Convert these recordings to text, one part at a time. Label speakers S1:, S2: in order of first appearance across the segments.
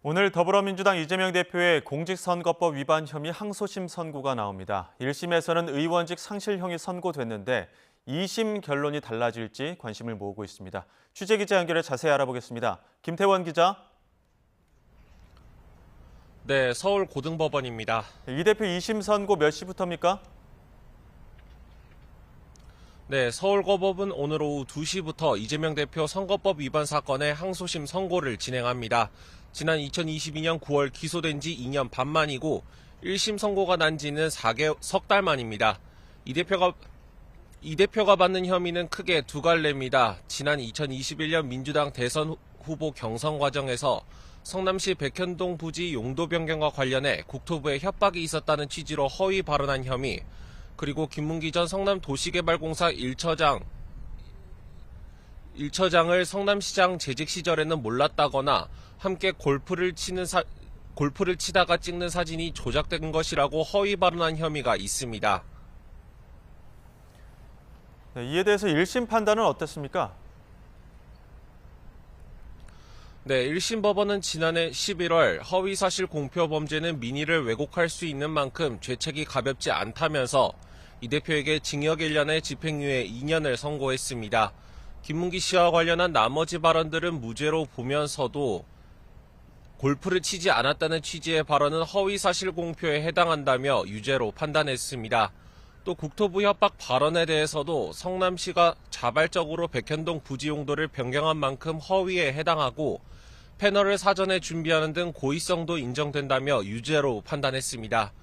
S1: 오늘 더불어민주당 이재명 대표의 공직선거법 위반 혐의 항소심 선고가 나옵니다. 1심에서는 의원직 상실형이 선고됐는데 2심 결론이 달라질지 관심을 모으고 있습니다. 취재기자 연결해 자세히 알아보겠습니다. 김태원 기자.
S2: 네, 서울고등법원입니다.
S1: 이 대표 2심 선고 몇 시부터입니까?
S2: 네, 서울고법은 오늘 오후 2시부터 이재명 대표 선거법 위반 사건의 항소심 선고를 진행합니다. 지난 2022년 9월 기소된 지 2년 반 만이고 1심 선고가 난 지는 석 달 만입니다. 이 대표가 받는 혐의는 크게 두 갈래입니다. 지난 2021년 민주당 대선 후보 경선 과정에서 성남시 백현동 부지 용도 변경과 관련해 국토부에 협박이 있었다는 취지로 허위 발언한 혐의, 그리고 김문기 전 성남도시개발공사 1처장을 성남시장 재직 시절에는 몰랐다거나 함께 골프를 치다가 찍는 사진이 조작된 것이라고 허위 발언한 혐의가 있습니다.
S1: 네, 이에 대해서 1심 판단은 어땠습니까?
S2: 네, 1심 법원은 지난해 11월 허위사실 공표 범죄는 민의를 왜곡할 수 있는 만큼 죄책이 가볍지 않다면서 이 대표에게 징역 1년에 집행유예 2년을 선고했습니다. 김문기 씨와 관련한 나머지 발언들은 무죄로 보면서도 골프를 치지 않았다는 취지의 발언은 허위사실 공표에 해당한다며 유죄로 판단했습니다. 또 국토부 협박 발언에 대해서도 성남시가 자발적으로 백현동 부지 용도를 변경한 만큼 허위에 해당하고 패널을 사전에 준비하는 등 고의성도 인정된다며 유죄로 판단했습니다.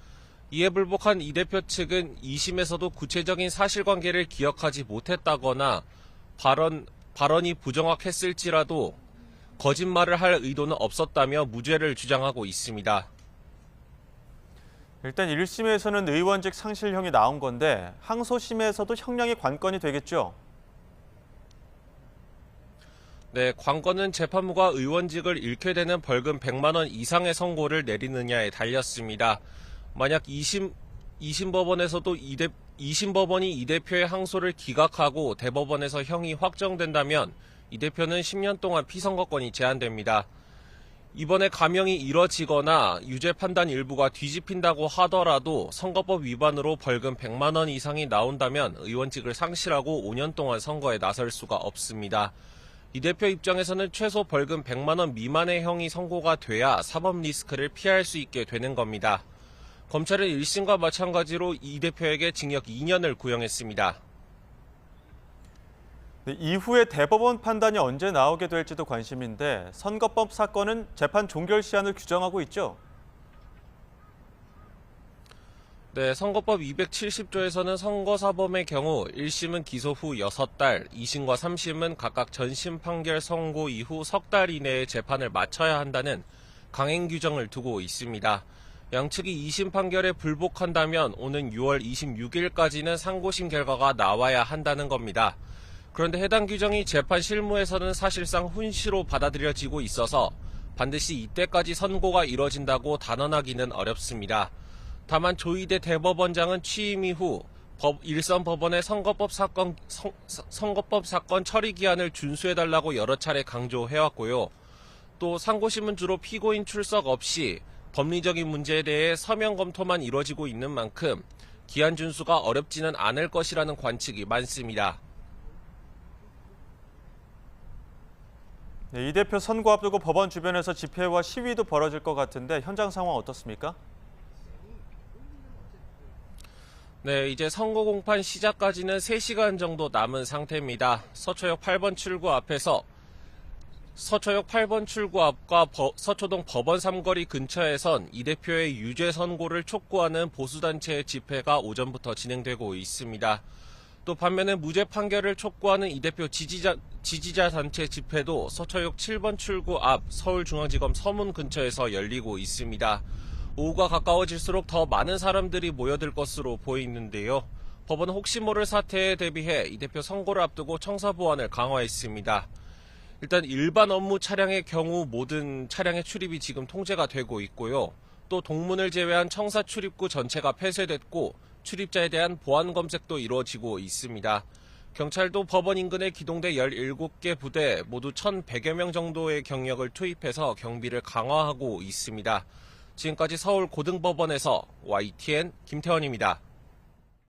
S2: 이에 불복한 이 대표 측은 2심에서도 구체적인 사실관계를 기억하지 못했다거나 발언이 부정확했을지라도 거짓말을 할 의도는 없었다며 무죄를 주장하고 있습니다.
S1: 일단 1심에서는 의원직 상실형이 나온 건데 항소심에서도 형량이 관건이 되겠죠?
S2: 네, 관건은 재판부가 의원직을 잃게 되는 벌금 100만 원 이상의 선고를 내리느냐에 달렸습니다. 만약 2심 법원이 이 대표의 항소를 기각하고 대법원에서 형이 확정된다면 이 대표는 10년 동안 피선거권이 제한됩니다. 이번에 감형이 이뤄지거나 유죄 판단 일부가 뒤집힌다고 하더라도 선거법 위반으로 벌금 100만 원 이상이 나온다면 의원직을 상실하고 5년 동안 선거에 나설 수가 없습니다. 이 대표 입장에서는 최소 벌금 100만 원 미만의 형이 선고가 돼야 사법 리스크를 피할 수 있게 되는 겁니다. 검찰은 1심과 마찬가지로 이 대표에게 징역 2년을 구형했습니다.
S1: 네, 이후에 대법원 판단이 언제 나오게 될지도 관심인데 선거법 사건은 재판 종결 시한을 규정하고 있죠?
S2: 네, 선거법 270조에서는 선거사범의 경우 1심은 기소 후 6달, 2심과 3심은 각각 전심 판결 선고 이후 석 달 이내에 재판을 마쳐야 한다는 강행 규정을 두고 있습니다. 양측이 2심 판결에 불복한다면 오는 6월 26일까지는 상고심 결과가 나와야 한다는 겁니다. 그런데 해당 규정이 재판 실무에서는 사실상 훈시로 받아들여지고 있어서 반드시 이때까지 선고가 이뤄진다고 단언하기는 어렵습니다. 다만 조희대 대법원장은 취임 이후 일선 법원의 선거법 사건 처리 기한을 준수해달라고 여러 차례 강조해왔고요. 또 상고심은 주로 피고인 출석 없이 법리적인 문제에 대해 서면 검토만 이뤄지고 있는 만큼 기한 준수가 어렵지는 않을 것이라는 관측이 많습니다.
S1: 네, 이 대표 선고 앞두고 법원 주변에서 집회와 시위도 벌어질 것 같은데 현장 상황 어떻습니까?
S2: 네, 이제 선거 공판 시작까지는 3시간 정도 남은 상태입니다. 서초역 8번 출구 앞과 서초동 법원 삼거리 근처에선 이 대표의 유죄 선고를 촉구하는 보수단체의 집회가 오전부터 진행되고 있습니다. 또 반면에 무죄 판결을 촉구하는 이 대표 지지자 단체 집회도 서초역 7번 출구 앞 서울중앙지검 서문 근처에서 열리고 있습니다. 오후가 가까워질수록 더 많은 사람들이 모여들 것으로 보이는데요. 법원은 혹시 모를 사태에 대비해 이 대표 선고를 앞두고 청사 보안을 강화했습니다. 일단 일반 업무 차량의 경우 모든 차량의 출입이 지금 통제가 되고 있고요. 또 동문을 제외한 청사 출입구 전체가 폐쇄됐고 출입자에 대한 보안 검색도 이루어지고 있습니다. 경찰도 법원 인근에 기동대 17개 부대 모두 1,100여 명 정도의 경력을 투입해서 경비를 강화하고 있습니다. 지금까지 서울 고등법원에서 YTN 김태원입니다.